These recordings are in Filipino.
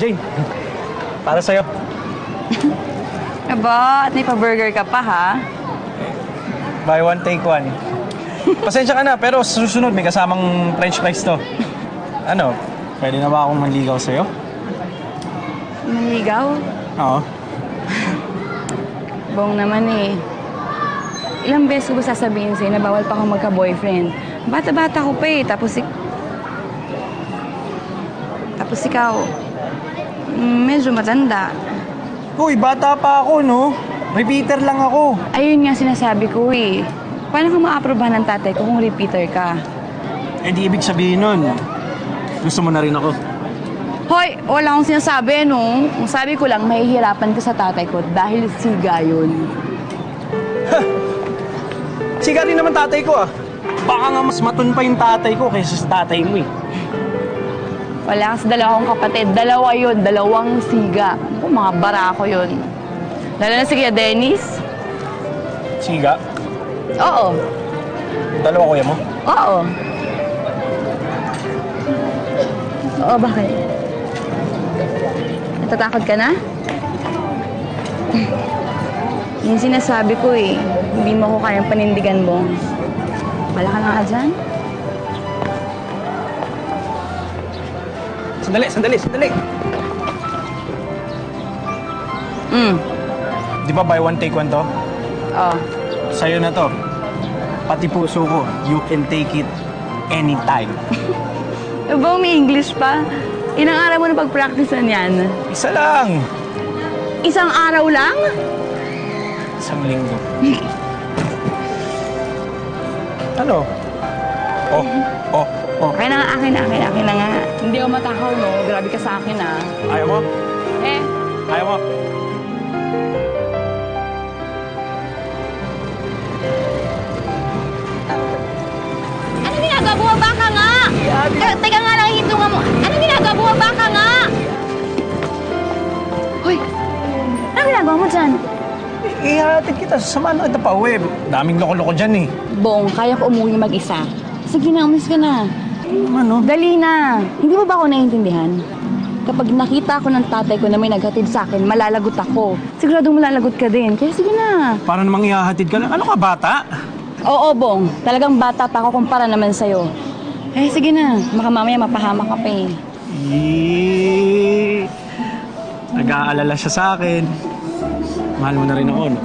Jane, para sa'yo. Aba, at may pa-burger ka pa, ha? Buy one, take one. Pasensya ka na, pero susunod may kasamang french fries to. Ano, pwede na ba akong manligaw sa'yo? Manligaw? Oo. Bong naman eh. Ilang beses ko ba sasabihin sa'yo na bawal pa akong magka-boyfriend? Bata-bata ko pa eh, tapos ikaw, medyo matanda. Uy, bata pa ako, no? Repeater lang ako. Ayun nga sinasabi ko eh. Paano kung ma-aprobahan ng tatay ko kung repeater ka? Eh di ibig sabihin nun, gusto mo na rin ako. Hoy, wala akong sinasabi, no? Ang sabi ko lang, mahihirapan ka sa tatay ko dahil siga yun. Siga rin naman tatay ko, ah. Baka nga mas matun pa yung tatay ko kaysa sa tatay mo, eh. Wala kasi dalawang kapatid. Dalawa yun. Dalawang siga. Mga barako yun. Lalo na si Kuya Dennis. Siga? Oo. Dalawa kuya mo? Oo. Oo, bakit? Natatakot ka na? Yung sinasabi ko eh, hindi mo ko kayang panindigan mo. Wala ka na nga dyan? Sandali. Di ba buy one, take one to? Oo. Sa'yo na to. Pati puso ko, you can take it anytime. Ba, may English pa? Ilang araw mo na pag-practicean yan? Isa lang. Isang araw lang? Isang linggo. Ano? Oh. Kaya na nga, akin na nga. Hindi ako matakaw, no? Grabe ka sa akin, ah. Ayaw mo? Ayaw mo? Ano ginagawa? Bumaba ka nga! Teka nga lang, hitungan mo. Ano ginagawa? Bumaba ka nga! Hoy! Ano ginagawa mo dyan? Ihatid kita. Sasamahan na kita pa uwi. Daming loko-loko dyan, eh. Bong, kaya ko umuwi mag-isa. Sige na, umalis ka na. Ano? Dali na. Hindi mo ba ako naiintindihan? Kapag nakita ko ng tatay ko na may naghatid sa akin, malalagot ako. Siguradong malalagot ka din. Kaya sige na. Para namang ihahatid ka lang. Ano ka, bata? Oo, Bong. Talagang bata pa ako kumpara naman sa'yo. Eh, sige na. Baka mamaya mapahama ka pa eh. Nag-aalala siya sa akin. Mahal mo na rin ako, no?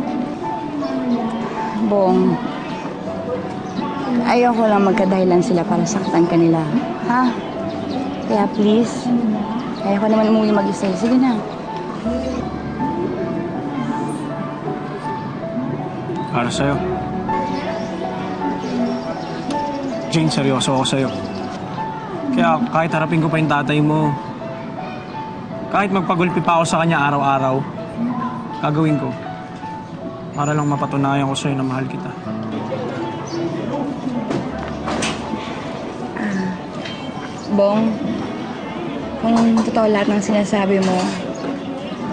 Bong, ayoko lang magkadahilan sila para saktan ka nila. Ha? Kaya please, ayoko naman umuwi mag-isa. Sige na. Para sa'yo. Jane, seryoso ako sa'yo. Kaya kahit harapin ko pa yung tatay mo, kahit magpagulpi pa ako sa kanya araw-araw, gagawin ko. Para lang mapatunayan ko sa'yo na mahal kita. Bong, kung totoo lahat ng sinasabi mo,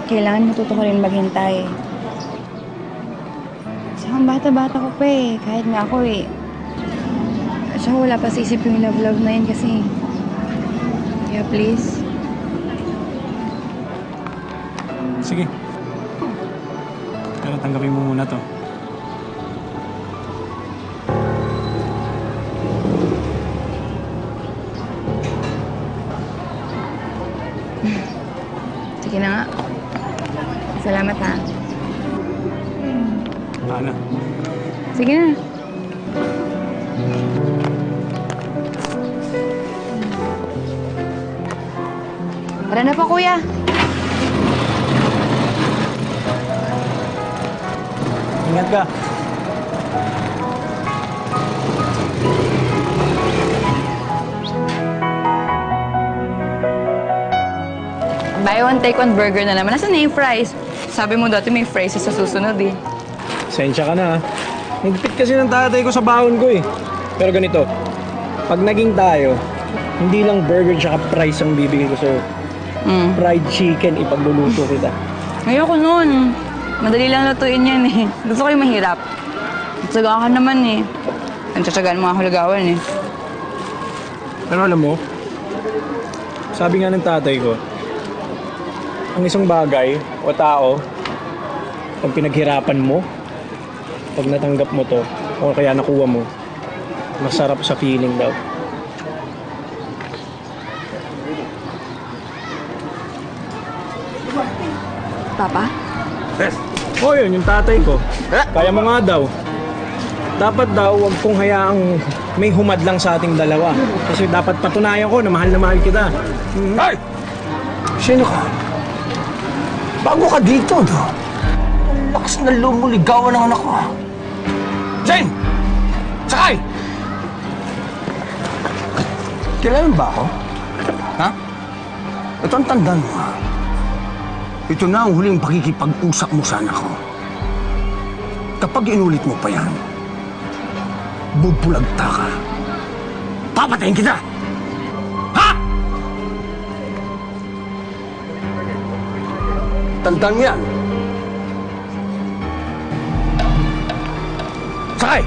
kailangan matuto ko rin maghintay. Saka bata-bata ko pa eh. Kahit nga ako eh. Saka wala pa sa isip yung love-love na yun kasi. Kaya please. Sige. Pero tanggapin mo muna to. Sige na nga. Salamat ha. Ano? Sige na. Tara na po, kuya. Ingat ka. Buy one, take one burger na naman. Nasaan na yung fries? Sabi mo dati may fries sa susunod eh. Sensya ka na, ha? Nagpit kasi ng tatay ko sa baon ko, eh. Pero ganito, pag naging tayo, hindi lang burger tsaka fries ang bibigay ko sa'yo. Fried chicken, ipagluluto kita. Ayoko nun. Madali lang lutuin yan eh. Gusto ko yung mahirap. Tsaga ka naman eh. Nagtsatsagaan mga hulugawan eh. Pero alam mo, sabi nga ng tatay ko, Ang isang bagay o tao, pag pinaghirapan mo, pag natanggap mo to, o kaya nakuha mo, masarap sa feeling daw. Papa? O yun, yung tatay ko. Kaya mo nga daw. Dapat daw, wag kong hayaang may humad lang sa ating dalawa. Kasi dapat patunayan ko na mahal kita. Ay! Sino ka? Bago ka dito, no? Ang lakas na lumuligawan ng anak ko. Jane! Sakay! Kilala mo ba ako? Ha? Ito ang tandaan mo, ha? Ito na ang huling pakikipag-usap mo sa anak ko. Kapag inulit mo pa yan, bubulagta ka. Papatayin kita! Ha? Tandaan mo yan. Sakay!